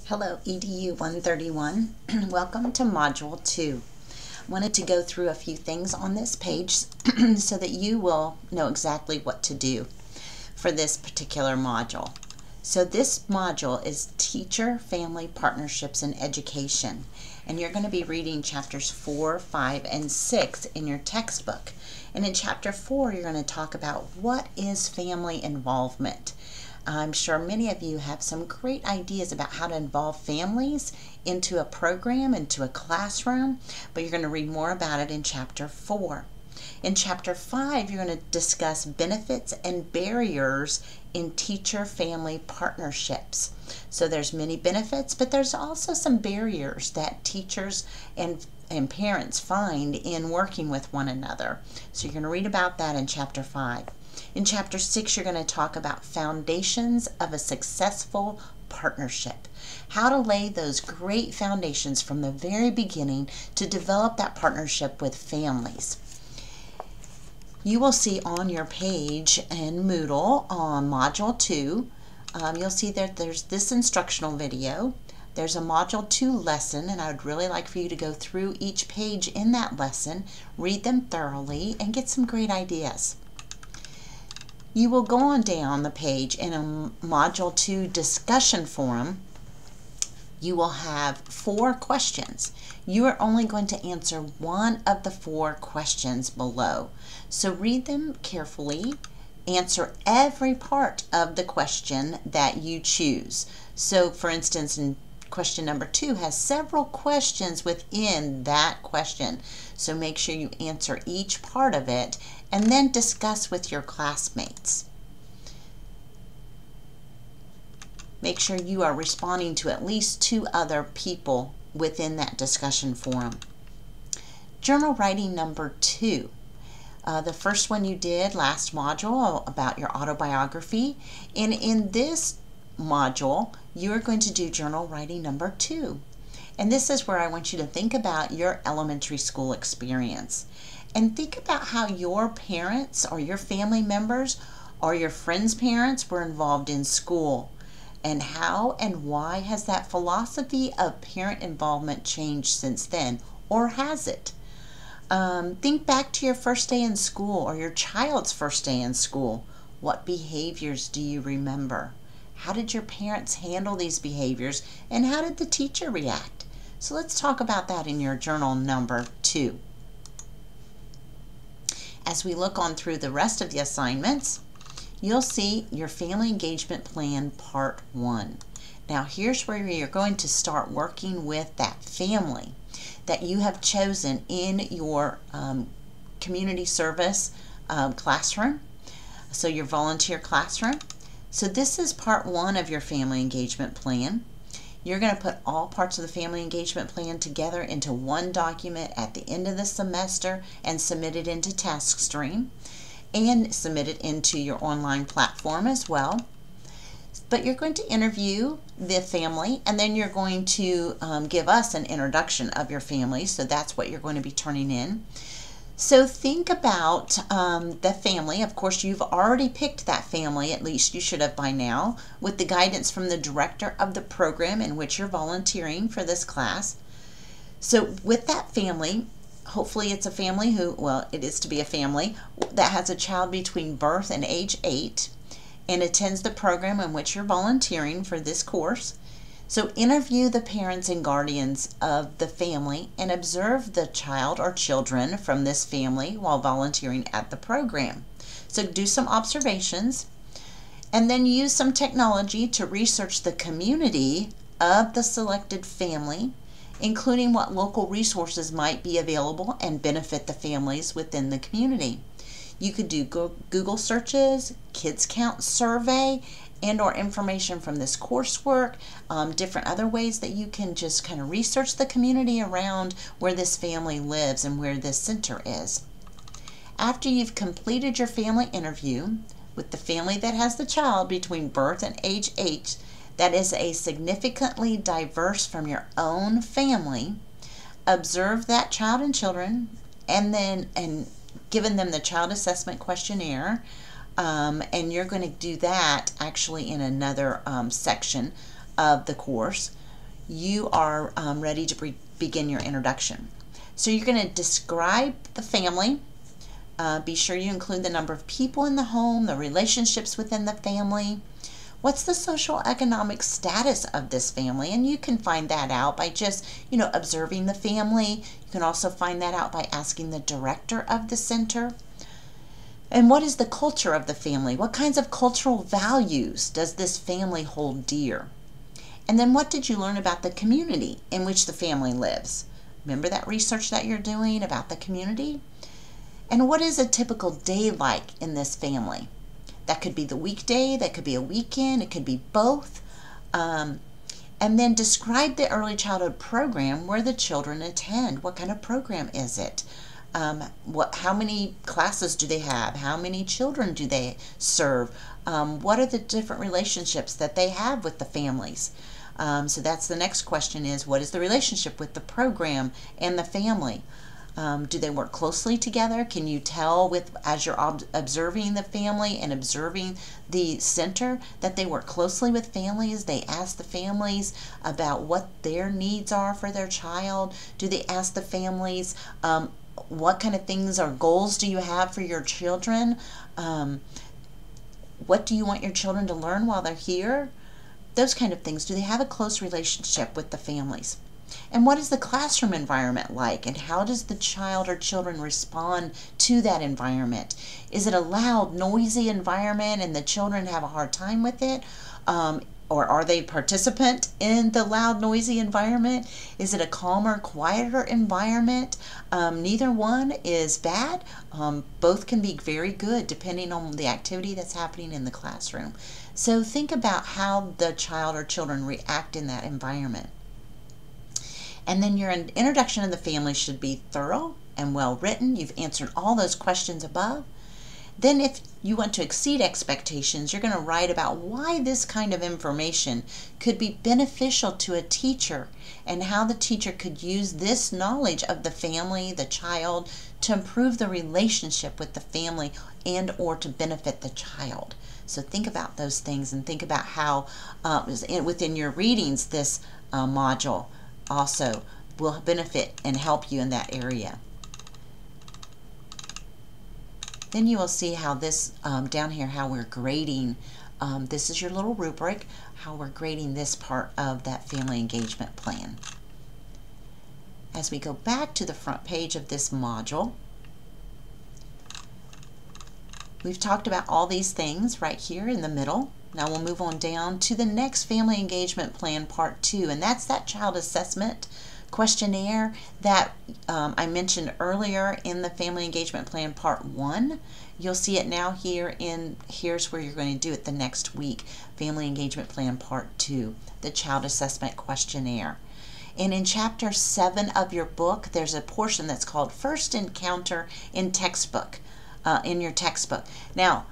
Hello, EDU 131. Welcome to Module 2. I wanted to go through a few things on this page so that you will know exactly what to do for this particular module. So this module is Teacher, Family, Partnerships, and Education. And you're going to be reading chapters 4, 5, and 6 in your textbook. And in chapter 4, you're going to talk about what is family involvement. I'm sure many of you have some great ideas about how to involve families into a program, into a classroom, but you're going to read more about it in chapter 4. In chapter 5, you're going to discuss benefits and barriers in teacher-family partnerships. So there's many benefits, but there's also some barriers that teachers and parents find in working with one another. So you're going to read about that in chapter 5. In chapter 6, you're going to talk about foundations of a successful partnership. How to lay those great foundations from the very beginning to develop that partnership with families. You will see on your page in Moodle on Module 2, you'll see that there's this instructional video. There's a Module 2 lesson, and I would really like for you to go through each page in that lesson, read them thoroughly, and get some great ideas. You will go on down the page in a Module 2 discussion forum. You will have 4 questions. You are only going to answer one of the 4 questions below. So read them carefully. Answer every part of the question that you choose. So for instance, in question number 2 has several questions within that question. So make sure you answer each part of it and then discuss with your classmates. Make sure you are responding to at least 2 other people within that discussion forum. Journal writing number 2. The first one you did last module about your autobiography, and in this module you are going to do journal writing number 2. And this is where I want you to think about your elementary school experience. And think about how your parents or your family members or your friends' parents were involved in school. And how and why has that philosophy of parent involvement changed since then? Or has it? Think back to your first day in school or your child's first day in school. What behaviors do you remember? How did your parents handle these behaviors? And how did the teacher react? So let's talk about that in your journal number 2. As we look on through the rest of the assignments, you'll see your family engagement plan part 1. Now here's where you're going to start working with that family that you have chosen in your community service classroom, so your volunteer classroom. So this is part 1 of your family engagement plan. You're going to put all parts of the family engagement plan together into one document at the end of the semester and submit it into TaskStream and submit it into your online platform as well. But you're going to interview the family, and then you're going to give us an introduction of your family, so that's what you're going to be turning in. So think about the family. Of course, you've already picked that family, at least you should have by now, with the guidance from the director of the program in which you're volunteering for this class. So with that family, hopefully it's a family who, well, it is to be a family that has a child between birth and age 8 and attends the program in which you're volunteering for this course. So interview the parents and guardians of the family and observe the child or children from this family while volunteering at the program. So do some observations and then use some technology to research the community of the selected family, including what local resources might be available and benefit the families within the community. You could do Google searches, Kids Count survey, and or information from this coursework, different other ways that you can just kind of research the community around where this family lives and where this center is. After you've completed your family interview with the family that has the child between birth and age 8 that is a significantly diverse from your own family, observe that child and children and given them the child assessment questionnaire. And you're going to do that actually in another section of the course. you are ready to begin your introduction. So you're going to describe the family. Be sure you include the number of people in the home, the relationships within the family. What's the social economic status of this family? And you can find that out by just, observing the family. You can also find that out by asking the director of the center. And what is the culture of the family? What kinds of cultural values does this family hold dear? And then what did you learn about the community in which the family lives? Remember that research that you're doing about the community? And what is a typical day like in this family? That could be the weekday, that could be a weekend, it could be both. And then describe the early childhood program where the children attend. What kind of program is it? How many classes do they have? How many children do they serve? What are the different relationships that they have with the families? So that's the next question is, what is the relationship with the program and the family? Do they work closely together? Can you tell as you're observing the family and observing the center that they work closely with families? They ask the families about what their needs are for their child. Do they ask the families what kind of things or goals do you have for your children? What do you want your children to learn while they're here? Those kind of things. Do they have a close relationship with the families? And what is the classroom environment like? And how does the child or children respond to that environment? Is it a loud, noisy environment and the children have a hard time with it? Or are they participant in the loud, noisy environment? Is it a calmer, quieter environment? Neither one is bad. Both can be very good depending on the activity that's happening in the classroom. So think about how the child or children react in that environment. And then your introduction of the family should be thorough and well written. You've answered all those questions above. Then if you want to exceed expectations, you're going to write about why this kind of information could be beneficial to a teacher and how the teacher could use this knowledge of the family, the child, to improve the relationship with the family and or to benefit the child. So think about those things and think about how within your readings this module also will benefit and help you in that area. Then you will see how this down here, how we're grading. This is your little rubric, how we're grading this part of that family engagement plan. As we go back to the front page of this module, we've talked about all these things right here in the middle. Now we'll move on down to the next family engagement plan, part 2, and that's that child assessment questionnaire that I mentioned earlier in the family engagement plan, part 1. You'll see it now here's where you're going to do it the next week, family engagement plan, part 2, the child assessment questionnaire. And in chapter 7 of your book, there's a portion that's called First Encounter in Textbook, in your textbook. Now,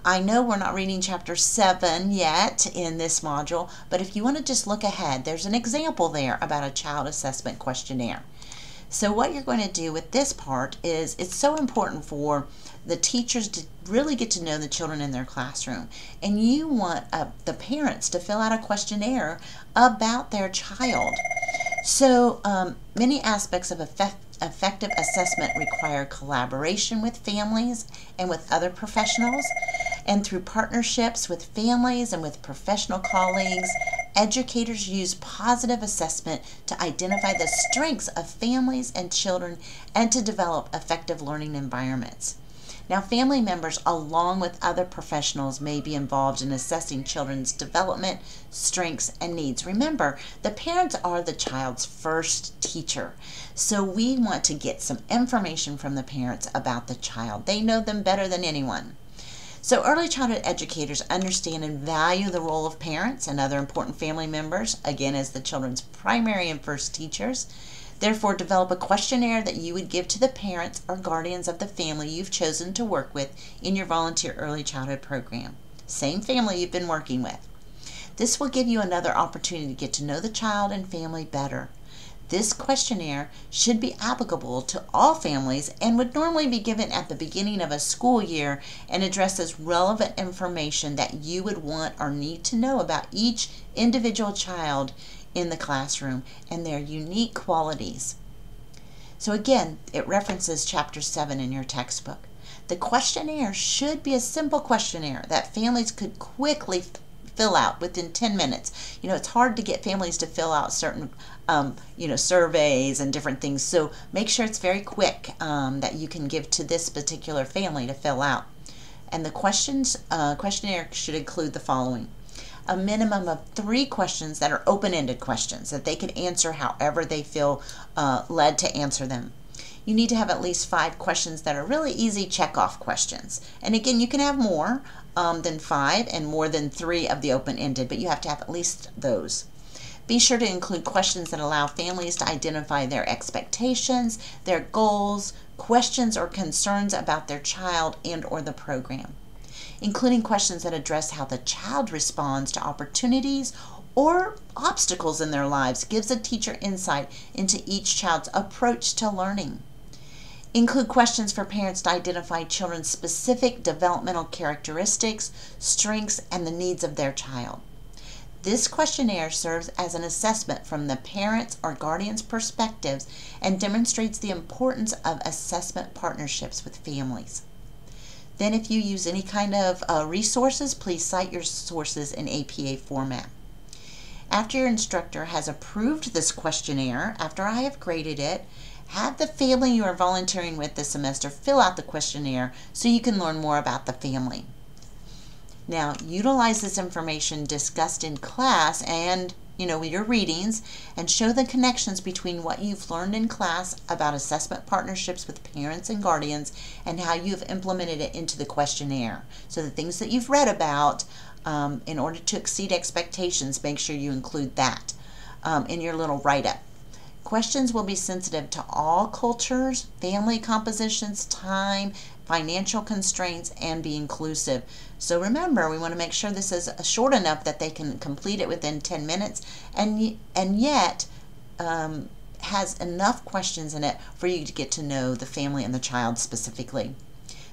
I know we're not reading chapter 7 yet in this module, but if you want to just look ahead, there's an example there about a child assessment questionnaire. So what you're going to do with this part is it's so important for the teachers to really get to know the children in their classroom. And you want the parents to fill out a questionnaire about their child. So many aspects of effective assessment require collaboration with families and with other professionals, and through partnerships with families and with professional colleagues, educators use positive assessment to identify the strengths of families and children and to develop effective learning environments. Now, family members, along with other professionals, may be involved in assessing children's development, strengths, and needs. Remember, the parents are the child's first teacher, so we want to get some information from the parents about the child. They know them better than anyone. So early childhood educators understand and value the role of parents and other important family members, again, as the children's primary and first teachers. Therefore, develop a questionnaire that you would give to the parents or guardians of the family you've chosen to work with in your volunteer early childhood program. Same family you've been working with. This will give you another opportunity to get to know the child and family better. This questionnaire should be applicable to all families and would normally be given at the beginning of a school year and addresses relevant information that you would want or need to know about each individual child in the classroom and their unique qualities. So again, it references Chapter 7 in your textbook. The questionnaire should be a simple questionnaire that families could quickly fill out within 10 minutes. You know, it's hard to get families to fill out certain, surveys and different things. So make sure it's very quick that you can give to this particular family to fill out. And the questionnaire should include the following: a minimum of 3 questions that are open-ended questions that they can answer however they feel led to answer them. You need to have at least 5 questions that are really easy check-off questions. And again, you can have more than 5 and more than 3 of the open-ended, but you have to have at least those. Be sure to include questions that allow families to identify their expectations, their goals, questions or concerns about their child and or the program. Including questions that address how the child responds to opportunities or obstacles in their lives gives a teacher insight into each child's approach to learning. Include questions for parents to identify children's specific developmental characteristics, strengths, and the needs of their child. This questionnaire serves as an assessment from the parents' or guardian's perspectives and demonstrates the importance of assessment partnerships with families. Then if you use any kind of resources, please cite your sources in APA format. After your instructor has approved this questionnaire, after I have graded it, have the family you are volunteering with this semester fill out the questionnaire so you can learn more about the family. Now, utilize this information discussed in class and with your readings, and show the connections between what you've learned in class about assessment partnerships with parents and guardians and how you've implemented it into the questionnaire. So the things that you've read about, in order to exceed expectations, make sure you include that in your little write-up. Questions will be sensitive to all cultures, family compositions, time, financial constraints, and be inclusive. So remember, we want to make sure this is short enough that they can complete it within 10 minutes and yet has enough questions in it for you to get to know the family and the child specifically.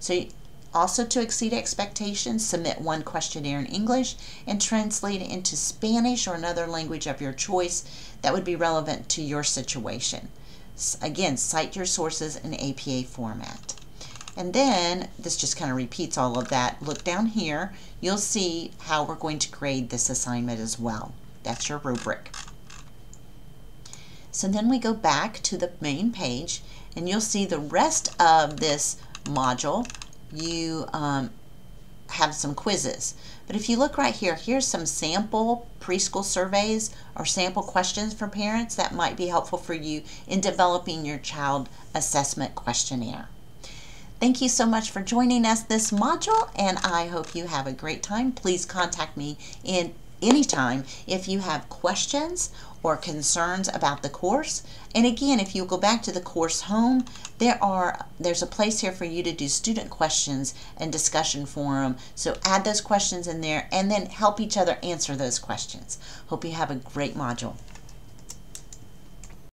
So also, to exceed expectations, submit 1 questionnaire in English and translate it into Spanish or another language of your choice that would be relevant to your situation. Again, cite your sources in APA format. And then, this just kind of repeats all of that. Look down here. You'll see how we're going to grade this assignment as well. That's your rubric. So then we go back to the main page, and you'll see the rest of this module. You have some quizzes. But if you look right here, here's some sample preschool surveys or sample questions for parents that might be helpful for you in developing your child assessment questionnaire. Thank you so much for joining us this module, and I hope you have a great time. Please contact me in anytime if you have questions or concerns about the course. And again, if you go back to the course home, there's a place here for you to do student questions and discussion forum. So add those questions in there and then help each other answer those questions. Hope you have a great module.